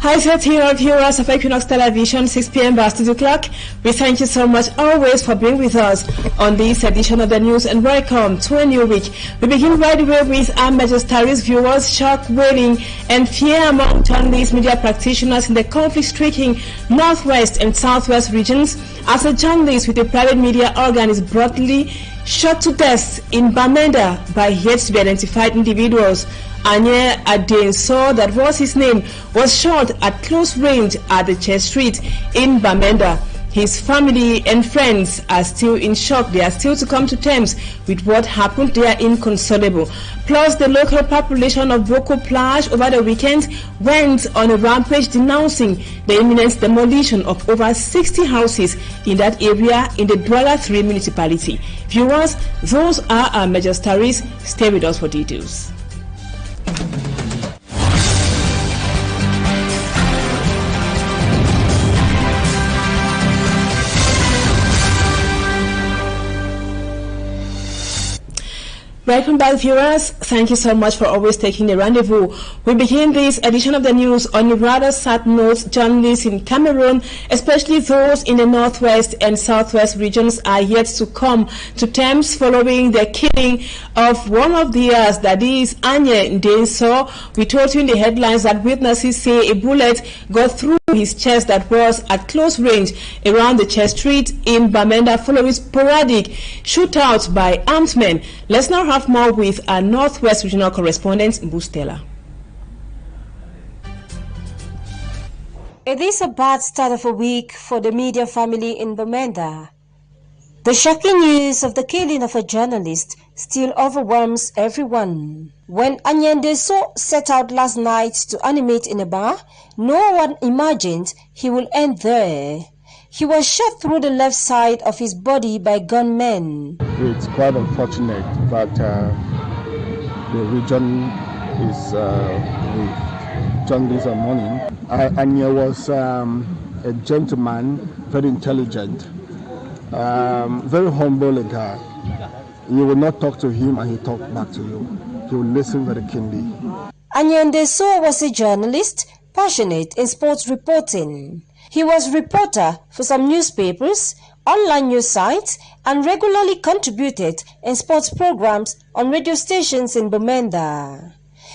Hi, sir, viewers of Equinoxe Television, 6 p.m. by studio clock. We thank you so much always for being with us on this edition of the news and welcome to a new week. We begin right away with our Majesteri's viewers, shock, wailing, and fear among journalists, media practitioners in the conflict-stricken northwest and southwest regions as a journalist with a private media organ is brutally shot to death in Bamenda by yet to be identified individuals. Anye Adenso, that was his name, was shot at close range at the Church Street in Bamenda. His family and friends are still in shock. They are still to come to terms with what happened. They are inconsolable. Plus, the local population of Boko Plage over the weekend went on a rampage denouncing the imminent demolition of over 60 houses in that area in the Douala 3 municipality. Viewers, those are our major stories. Stay with us for details. Welcome back, viewers. Thank you so much for always taking the rendezvous. We begin this edition of the news on a rather sad note. Journalists in Cameroon, especially those in the northwest and southwest regions, are yet to come to terms following the killing of one of theirs, that is Anye Ndenso. We told you in the headlines that witnesses say a bullet got through his chest that was at close range around the Church Street in Bamenda following sporadic shootouts by armed men. Let's now have more with our Northwest Regional Correspondent, Bustela. It is a bad start of a week for the media family in Bamenda. The shocking news of the killing of a journalist still overwhelms everyone. When Anye Ndenso set out last night to animate in a bar, no one imagined he would end there. He was shot through the left side of his body by gunmen. It's quite unfortunate that the region is with journalists and mourning. Anye was a gentleman, very intelligent, very humble a guy. You will not talk to him and he talk back to you. He will listen very keenly. Anye Ndenso was a journalist, passionate in sports reporting. He was reporter for some newspapers, online news sites, and regularly contributed in sports programs on radio stations in Bamenda.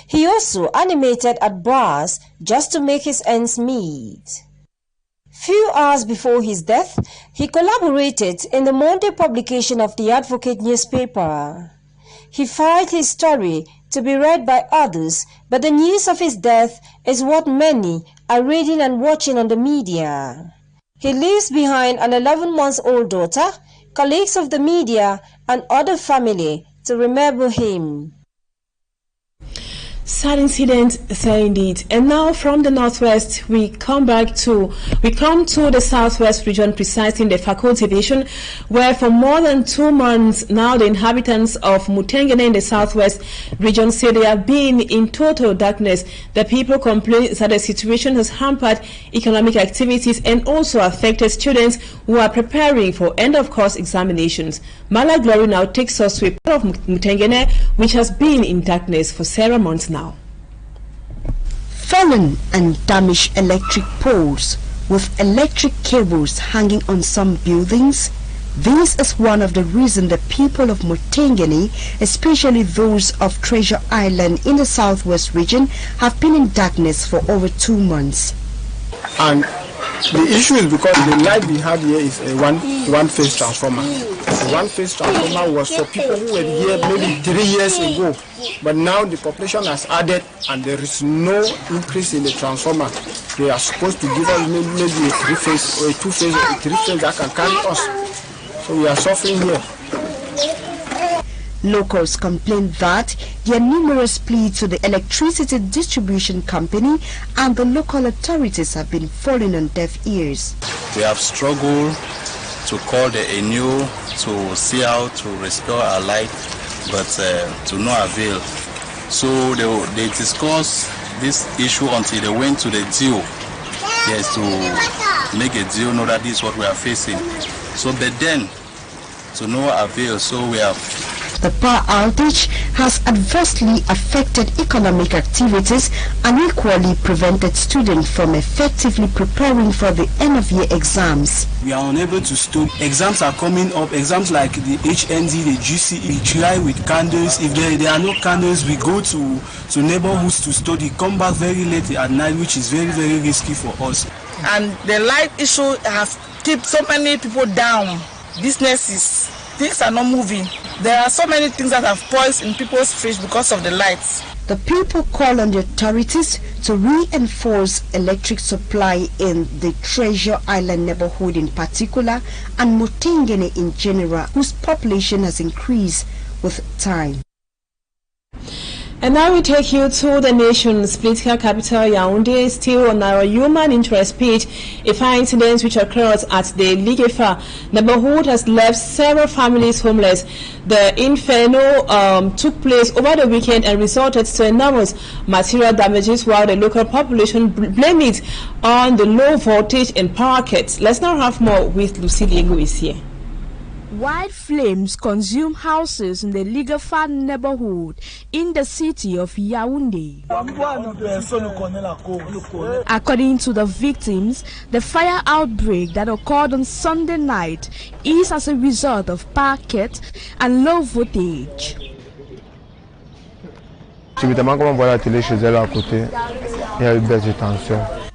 He also animated at bars just to make his ends meet. Few hours before his death, he collaborated in the Monday publication of the Advocate newspaper. He filed his story to be read by others, but the news of his death is what many are reading and watching on the media. He leaves behind an 11-month-old daughter, colleagues of the media, and other family to remember him. Sad incident, say indeed. And now from the northwest, we come to the southwest region, precisely in the Fakol division, where for more than 2 months now the inhabitants of Mutengene in the southwest region say they have been in total darkness. The people complain that the situation has hampered economic activities and also affected students who are preparing for end-of-course examinations. Mala Glory now takes us to a part of Mutengene which has been in darkness for several months now. Fallen and damaged electric poles with electric cables hanging on some buildings. This is one of the reasons the people of Mutengene, especially those of Treasure Island in the southwest region, have been in darkness for over 2 months. And the issue is because the light we have here is a one-phase transformer. The one-phase transformer was for people who were here maybe 3 years ago, but now the population has added and there is no increase in the transformer. They are supposed to give us maybe a 3-phase or a 2-phase or a 3-phase that can carry us. So we are suffering here. Locals complain that their numerous pleas to the electricity distribution company and the local authorities have been falling on deaf ears. We have struggled to call the ENU to see how to restore our light, but to no avail. So they discussed this issue until they went to the deal. Yes, to make a deal, know that this is what we are facing. So but then, to no avail, so we have The power outage has adversely affected economic activities and equally prevented students from effectively preparing for the end-of-year exams. We are unable to study. Exams are coming up. Exams like the HND, the GCE, we try with candles. If there are no candles, we go to neighborhoods to study. Come back very late at night, which is very, very risky for us. And the light issue has kept so many people down. Businesses, things are not moving. There are so many things that have spoiled in people's fridge because of the lights. The people call on the authorities to reinforce electric supply in the Treasure Island neighborhood in particular and Mutengene in general, whose population has increased with time. And now we take you to the nation's political capital, Yaoundé. Still on our human interest page, a fire incident which occurred at the Ligefa neighborhood has left several families homeless. The inferno took place over the weekend and resulted to enormous material damages, while the local population blame it on the low voltage and power cuts. Let's now have more with Lucille Ego is here. Wild flames consume houses in the Ligefa neighborhood in the city of Yaoundé. According to the victims, the fire outbreak that occurred on Sunday night is as a result of power cut and low voltage.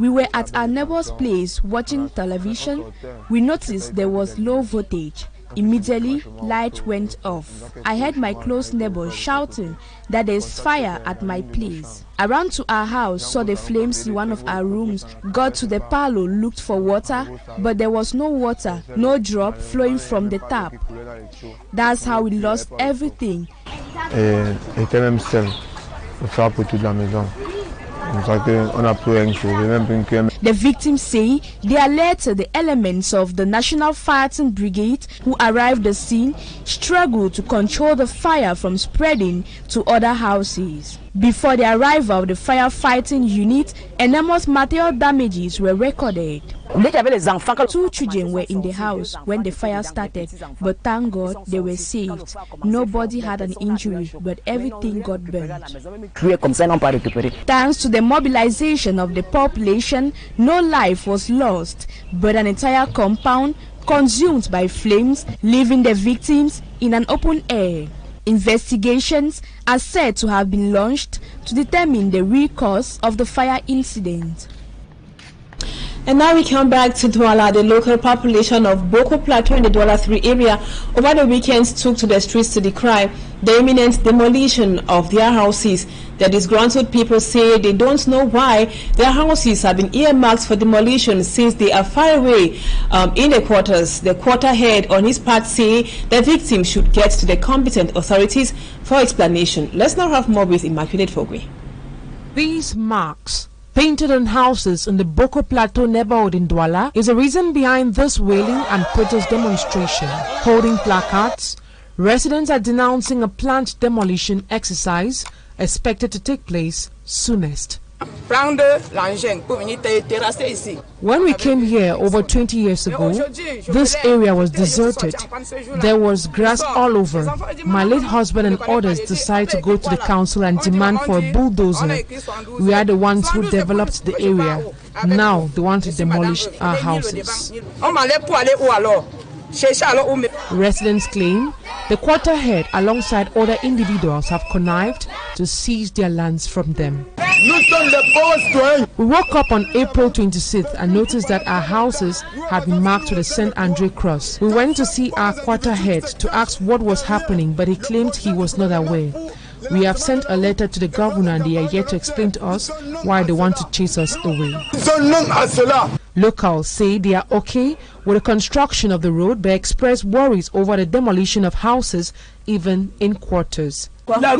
We were at our neighbor's place watching television. We noticed there was low voltage. Immediately, light went off. I heard my close neighbor shouting that there's fire at my place. I ran to our house, saw the flames in one of our rooms, got to the parlor, looked for water, but there was no water, no drop flowing from the tap. That's how we lost everything. The victims say they alerted the elements of the National Fighting Brigade who arrived at the scene, struggled to control the fire from spreading to other houses. Before the arrival of the firefighting unit, enormous material damages were recorded. 2 children were in the house when the fire started, but thank God they were saved. Nobody had an injury, but everything got burned. Thanks to the mobilization of the population, no life was lost, but an entire compound consumed by flames, leaving the victims in an open air. Investigations are said to have been launched to determine the real cause of the fire incident. And now we come back to Douala. The local population of Boko Plateau in the Douala 3 area over the weekends took to the streets to decry the imminent demolition of their houses. The disgruntled people say they don't know why their houses have been earmarked for demolition since they are far away in the quarters. The quarter head on his part say the victim should get to the competent authorities for explanation. Let's now have more with Immaculate Fogwe. These marks painted on houses in the Boko Plateau neighborhood in Douala is the reason behind this wailing and protest demonstration. Holding placards, residents are denouncing a planned demolition exercise expected to take place soonest. When we came here over 20 years ago, this area was deserted. There was grass all over. My late husband and others decided to go to the council and demand for a bulldozer. We are the ones who developed the area. Now they want to demolish our houses. Residents claim the quarter head alongside other individuals have connived to seize their lands from them. We woke up on April 26th and noticed that our houses had been marked with a St. Andre cross. We went to see our quarter head to ask what was happening, but he claimed he was not aware. We have sent a letter to the governor and they are yet to explain to us why they want to chase us away. Locals say they are okay with the construction of the road but express worries over the demolition of houses even in quarters. We are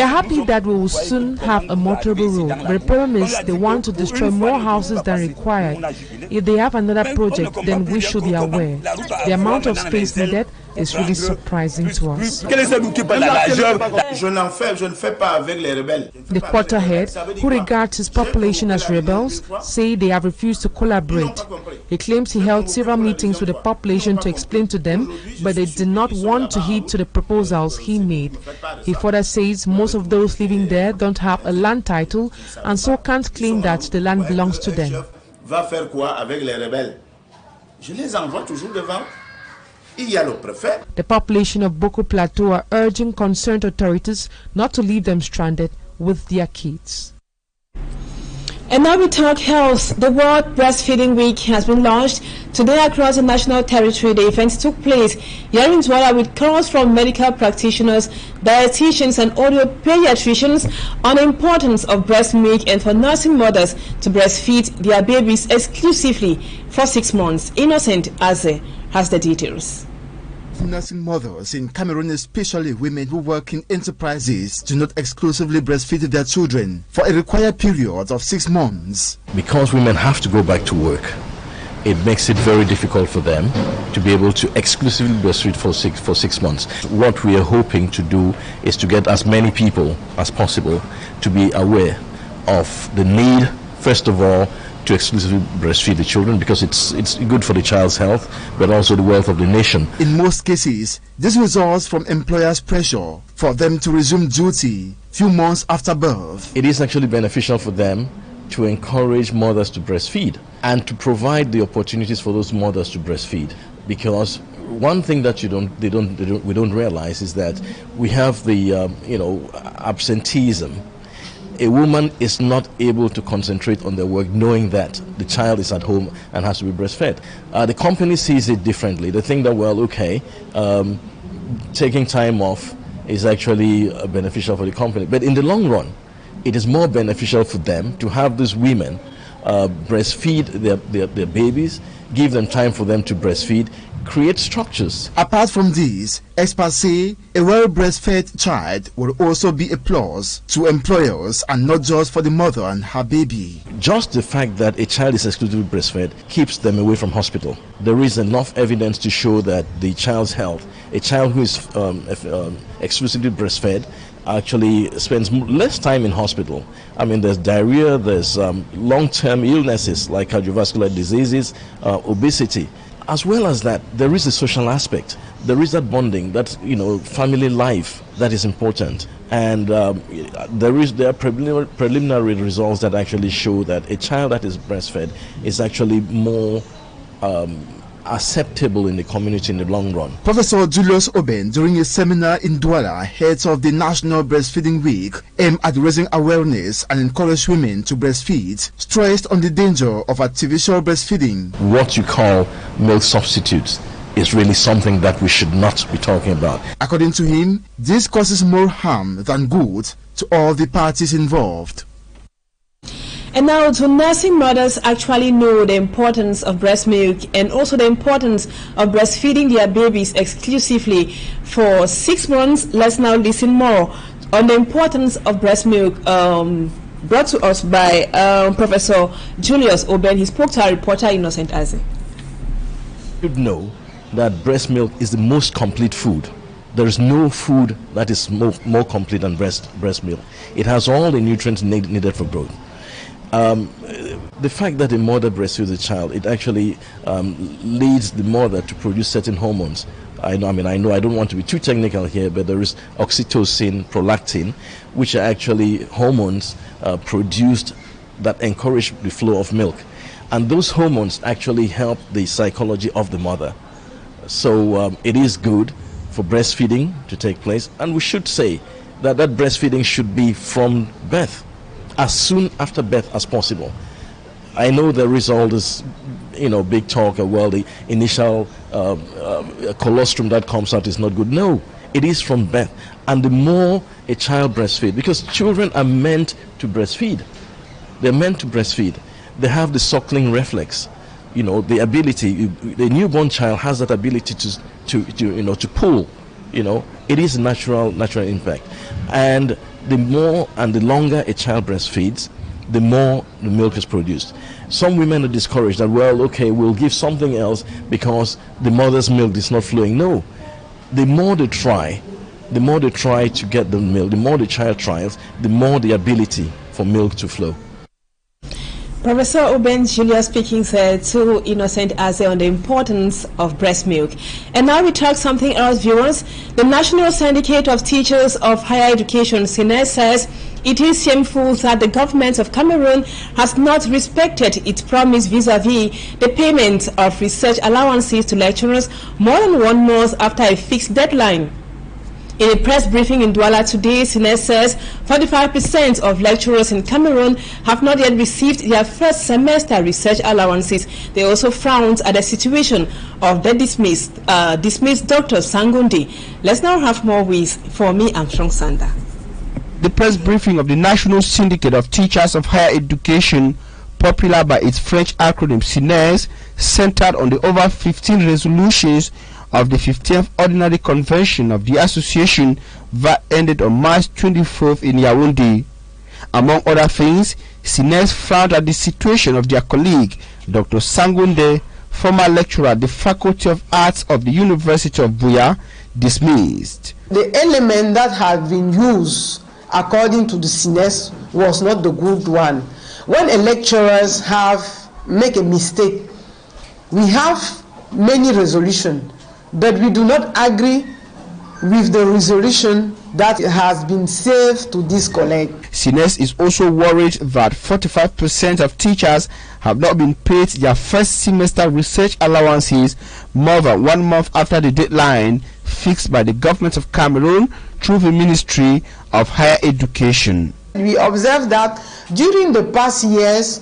happy that we will soon have a motorable road, but the problem is they want to destroy more houses than required. If they have another project, then we should be aware. The amount of space needed is really surprising to us. The quarter head, who regards his population as rebels, say they have refused to collaborate. He claims he held several meetings with the population to explain to them, but they did not want to heed to the proposals he made. He further says most of those living there don't have a land title and so can't claim that the land belongs to them. The population of Boko Plateau are urging concerned authorities not to leave them stranded with their kids. And now we talk health. The World Breastfeeding Week has been launched today across the national territory. The event took place here in Douala with calls from medical practitioners, dietitians and audio-pediatricians on the importance of breast milk and for nursing mothers to breastfeed their babies exclusively for 6 months. Innocent Aze has the details. Nursing mothers in Cameroon, especially women who work in enterprises, do not exclusively breastfeed their children for a required period of 6 months. Because women have to go back to work, it makes it very difficult for them to be able to exclusively breastfeed for six months. What we are hoping to do is to get as many people as possible to be aware of the need, first of all, to exclusively breastfeed the children, because it's good for the child's health, but also the wealth of the nation. In most cases, this results from employers' pressure for them to resume duty few months after birth. It is actually beneficial for them to encourage mothers to breastfeed and to provide the opportunities for those mothers to breastfeed, because one thing that we don't realize is that we have the absenteeism. A woman is not able to concentrate on their work knowing that the child is at home and has to be breastfed. The company sees it differently. They think that, well, okay, taking time off is actually beneficial for the company. But in the long run, it is more beneficial for them to have these women breastfeed their babies, give them time for them to breastfeed, create structures. Apart from these, experts say a well breastfed child will also be a plus to employers and not just for the mother and her baby. Just the fact that a child is exclusively breastfed keeps them away from hospital. There is enough evidence to show that the child's health, a child who is exclusively breastfed actually spends less time in hospital. I mean, there's diarrhea, there's long-term illnesses like cardiovascular diseases, obesity. As well as that, there is a social aspect. There is that bonding, that family life that is important, and there are preliminary results that actually show that a child that is breastfed is actually more acceptable in the community in the long run. Professor Julius Oben, during a seminar in Douala, heads of the National Breastfeeding Week, aimed at raising awareness and encourage women to breastfeed, stressed on the danger of artificial breastfeeding. What you call milk substitutes is really something that we should not be talking about. According to him, this causes more harm than good to all the parties involved. And now, do nursing mothers actually know the importance of breast milk and also the importance of breastfeeding their babies exclusively for 6 months? Let's now listen more on the importance of breast milk, brought to us by Professor Julius Oben. He spoke to our reporter Innocent Aze. You should know that breast milk is the most complete food. There is no food that is more complete than breast milk. It has all the nutrients needed for growth. The fact that a mother breastfeeds a child, it actually leads the mother to produce certain hormones. I know I don't want to be too technical here, but there is oxytocin, prolactin, which are actually hormones produced that encourage the flow of milk. And those hormones actually help the psychology of the mother. So it is good for breastfeeding to take place, and we should say that breastfeeding should be from birth, as soon after birth as possible. I know there is all this, big talk of, well, the initial colostrum that comes out is not good. No, it is from birth. And the more a child breastfeeds, because children are meant to breastfeed. They're meant to breastfeed. They have the suckling reflex. The ability, the newborn child has that ability to pull. It is a natural impact. And the more and the longer a child breastfeeds, the more the milk is produced. Some women are discouraged that, well, okay, we'll give something else because the mother's milk is not flowing. No, the more they try to get the milk, the more the child tries, the more the ability for milk to flow. Professor Uben Julia speaking to Innocent Aze on the importance of breast milk. And now we talk something else, viewers. The National Syndicate of Teachers of Higher Education, SINES, says it is shameful that the government of Cameroon has not respected its promise vis-a-vis the payment of research allowances to lecturers more than 1 month after a fixed deadline. In a press briefing in Douala today, SINES says 45% of lecturers in Cameroon have not yet received their first semester research allowances. They also frowned at the situation of the dismissed Dr. Sangundi. Let's now have more with for me, Armstrong Sander. The press briefing of the National Syndicate of Teachers of Higher Education, popular by its French acronym SINES, centered on the over 15 resolutions of the 15th Ordinary Convention of the Association that ended on March 24th in Yaoundé. Among other things, SINES frowned at the situation of their colleague, Dr. Sangunde, former lecturer at the Faculty of Arts of the University of Buea, dismissed. The element that had been used according to the SINES was not the good one. When a lecturers make a mistake, we have many resolutions, but we do not agree with the resolution that has been saved to this colleague. SINES is also worried that 45% of teachers have not been paid their first semester research allowances more than 1 month after the deadline fixed by the government of Cameroon through the Ministry of Higher Education. We observed that during the past years,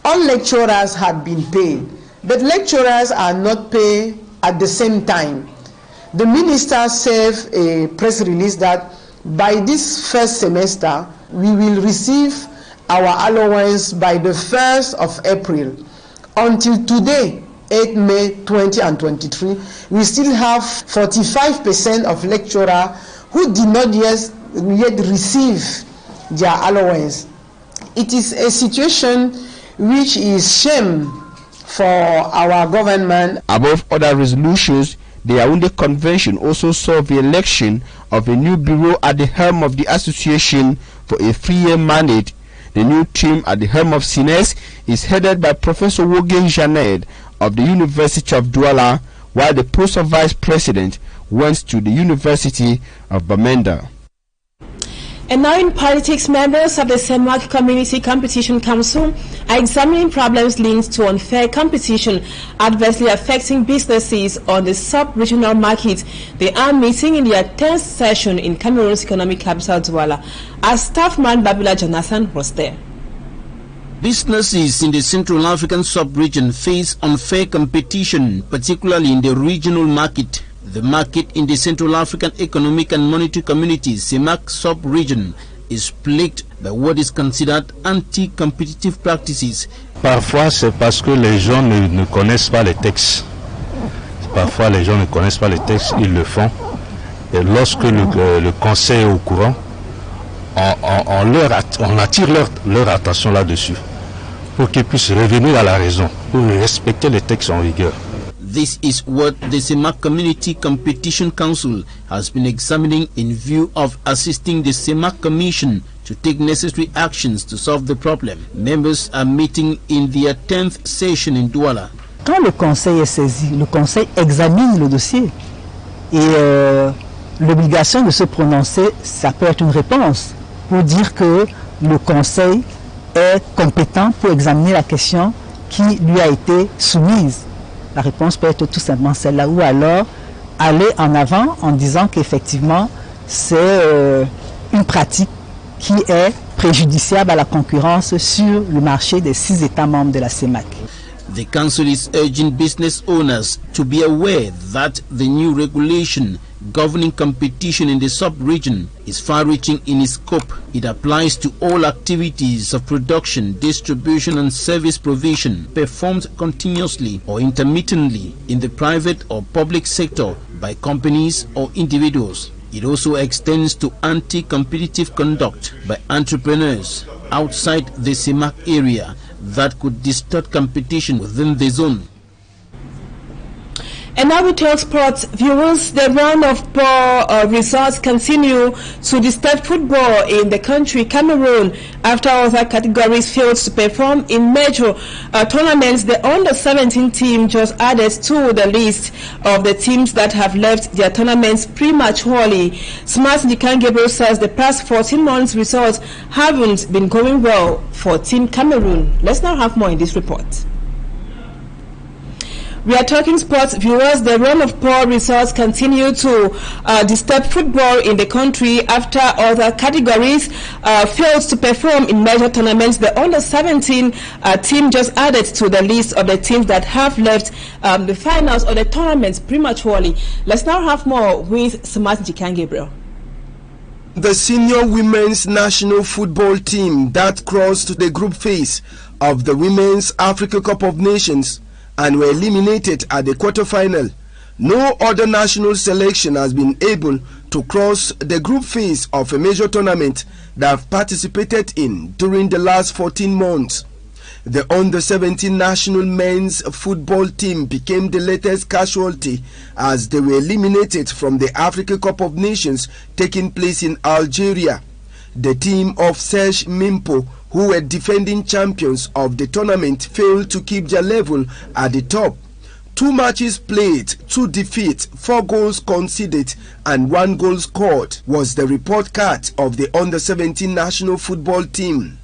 all lecturers had been paid, but lecturers are not paid at the same time. The minister said a press release that by this first semester, we will receive our allowance by the 1st of April. Until today, 8 May 20 and 23, we still have 45% of lecturers who did not yet receive their allowance. It is a situation which is shame for our government. Above other resolutions, the Yaoundé Convention also saw the election of a new bureau at the helm of the association for a 3-year mandate. The new team at the helm of SINES is headed by Professor Wogen Janed of the University of Douala, while the post of vice president went to the University of Bamenda. And now in politics, members of the CEMAC Community Competition Council are examining problems linked to unfair competition adversely affecting businesses on the sub-regional market. They are meeting in their 10th session in Cameroon's economic capital, Douala. Our staffman Babila Jonathan was there. Businesses in the Central African sub-region face unfair competition, particularly in the regional market. The market in the Central African Economic and Monetary Community, CEMAC sub-region, is plagued by what is considered anti-competitive practices. Parfois, c'est parce que les gens ne connaissent pas les textes. Parfois, les gens ne connaissent pas les textes, ils le font. Et lorsque le conseil est au courant, on attire leur attention là-dessus pour qu'ils puissent revenir à la raison, pour respecter les textes en vigueur. This is what the CEMAC Community Competition Council has been examining in view of assisting the CEMAC Commission to take necessary actions to solve the problem. Members are meeting in their 10th session in Douala. Quand le conseil est saisi, le conseil examine le dossier et l'obligation de se prononcer, ça peut être une réponse pour dire que le conseil est compétent pour examiner la question qui lui a été soumise. La réponse peut être tout simplement celle-là, ou alors aller en avant en disant qu'effectivement c'est une pratique qui est préjudiciable à la concurrence sur le marché des 6 États membres de la CEMAC. The council is urging business owners to be aware that the new regulation governing competition in the sub-region is far-reaching in its scope. It applies to all activities of production, distribution and service provision performed continuously or intermittently in the private or public sector by companies or individuals. It also extends to anti-competitive conduct by entrepreneurs outside the CEMAC area that could distort competition within the zone. And now we talk sports. Viewers, the run of poor results continue to disturb football in the country, Cameroon, after other categories failed to perform in major tournaments. The under-17 team just added to the list of the teams that have left their tournaments prematurely. Smart Gabriel says the past 14 months' results haven't been going well for Team Cameroon. Let's now have more in this report. We are talking sports, viewers. The run of poor results continue to disturb football in the country after other categories failed to perform in major tournaments. The under-17 team just added to the list of the teams that have left the finals of the tournaments prematurely. Let's now have more with Smart Gabriel. The senior women's national football team that crossed the group phase of the Women's Africa Cup of Nations and were eliminated at the quarterfinal. No other national selection has been able to cross the group phase of a major tournament they have participated in during the last 14 months. The under-17 national men's football team became the latest casualty as they were eliminated from the Africa Cup of Nations taking place in Algeria. The team of Serge Mimpo, who were defending champions of the tournament, failed to keep their level at the top. 2 matches played, 2 defeats, 4 goals conceded and 1 goal scored was the report card of the under-17 national football team.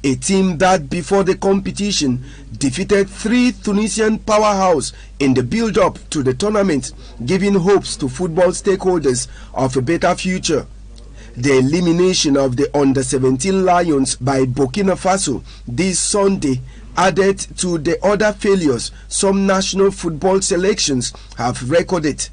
A team that before the competition defeated 3 Tunisian powerhouses in the build-up to the tournament, giving hopes to football stakeholders of a better future. The elimination of the under-17 Lions by Burkina Faso this Sunday added to the other failures some national football selections have recorded.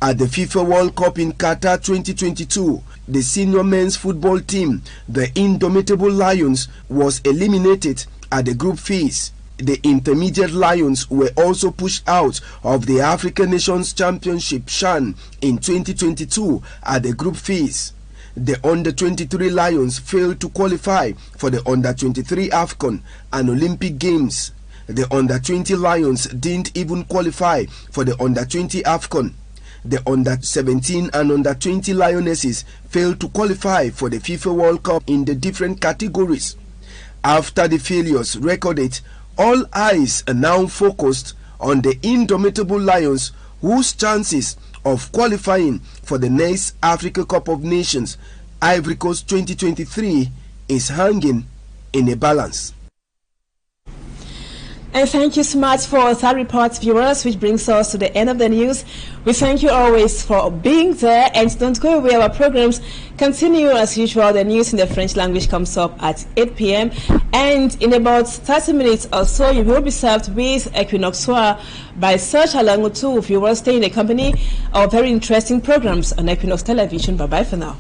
At the FIFA World Cup in Qatar 2022, the senior men's football team, the Indomitable Lions, was eliminated at the group phase. The Intermediate Lions were also pushed out of the African Nations Championship (CHAN) in 2022 at the group phase. The under-23 Lions failed to qualify for the under-23 AFCON and Olympic Games. The under-20 Lions didn't even qualify for the under-20 AFCON. The under-17 and under-20 Lionesses failed to qualify for the FIFA World Cup in the different categories. After the failures recorded, all eyes are now focused on the Indomitable Lions, whose chances of qualifying for the next Africa Cup of Nations, Ivory Coast 2023, is hanging in a balance. And thank you so much for that report, viewers, which brings us to the end of the news. We thank you always for being there, and don't go away. Our programs continue as usual. The news in the French language comes up at 8 p.m. and in about 30 minutes or so, you will be served with Equinoxe by Search along with 2 viewers. Stay in the company of very interesting programs on Equinoxe Television. Bye-bye for now.